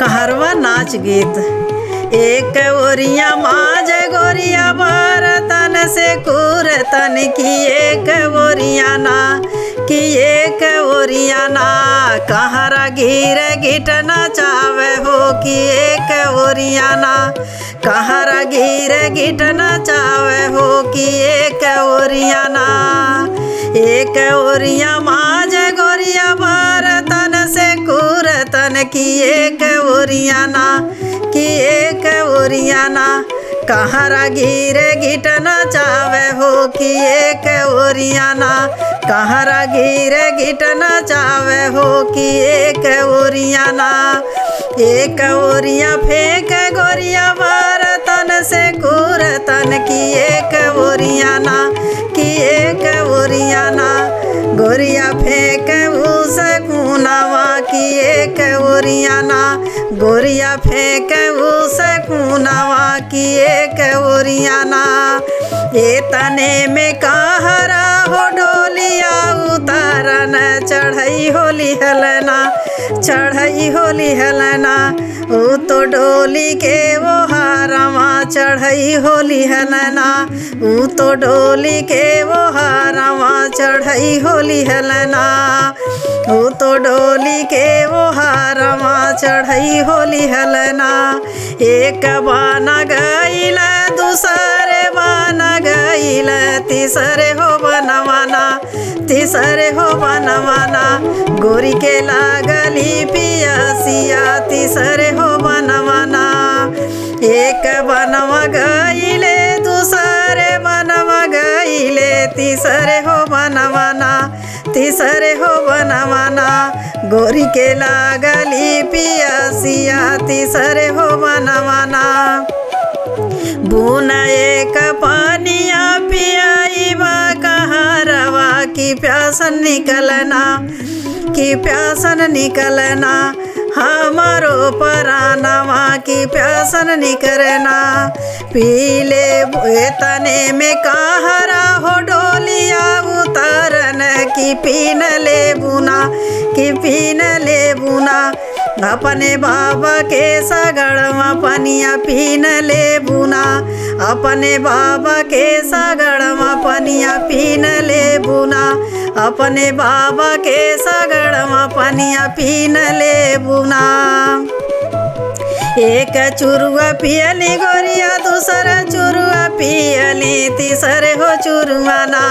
कहरवा नाच गीत। एक ओरिया माज गोरिया बरतन से कुरतन की एक ओरिया ना कि एक ओरिया ना कहरा गिर गिट नचावे हो कि एक ओरिया ना कहरा गिर गिट नचावे हो कि एक ओरिया ना। एक ओरिया माज गोरिया बरतन से कुरतन की एक ओरिया ना कि एक ओरिया ना कहरा गिर गिट नचावे हो कि एक ओरिया ना कहरा गिर गिट नचावे हो कि एक ओरिया ना। एक ओरिया फेंक गोरिया बरतन से कुरतन की एक ओरिया ना कि एक ओरिया ना गोरिया फेंक उस कुनावा की एक ओरिया ना गोरिया फेंक उस कुनावा की एक ओरिया ना। ए तने में कहरा हो डोलिया उतारन चढ़ई होली हलना चढ़ई होली हलना ओ तो डोली के वो हारमा चढ़ई होली हलना ऊ तो डोली के वो हारमा चढ़ई होली हलना ऊ तो डोली के वो हारमा चढ़ई होली हलना। एक बाना गईल दूसरे बाना गईल तीसरे हो बनवाना तीसरे हो बनवाना गोरी के लागली पियासिया तीसरे हो बनवाना। एक बनवा गईले दूसरे बनवा गईले तीसरे हो बनवाना तीसरे हो बनवाना गोरी के लागली पियासिया तीसरे हो बनवाना। बून एक पानिया पियाईबा कहरवा की प्यासन निकलना की प्यासन निकलना हमारो परानवा की प्यासन निकलना। पीले तने में कहरा हो डोलिया उतरन की पीन ले बुना कि पीन ले बुना अपने बाबा के सगड़वा पनिया पीन ले बुना अपने बाबा के सगड़वा पनिया पीन ले बुना अपने बाबा के सगड़वा पनिया पीन ले बुना। एक चुरुआ पियली गोरिया दूसरा चुरुआ पियली तीसरे हो चुरुआना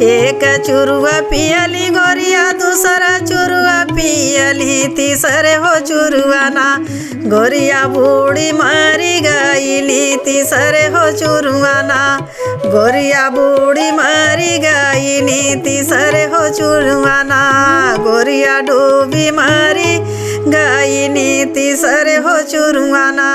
एक चुरुआ पियली गोरिया दूसरा चुरुआ पियली तीसरे हो चुरुआना गोरिया बूढ़ी मरी गईली तीसरे हो चुरुआना गोरिया बूढ़ी मरी गईली तीसरे हो चुरुआना गोरिया डूबी मरी गईली तीसरे हो चुरुआना।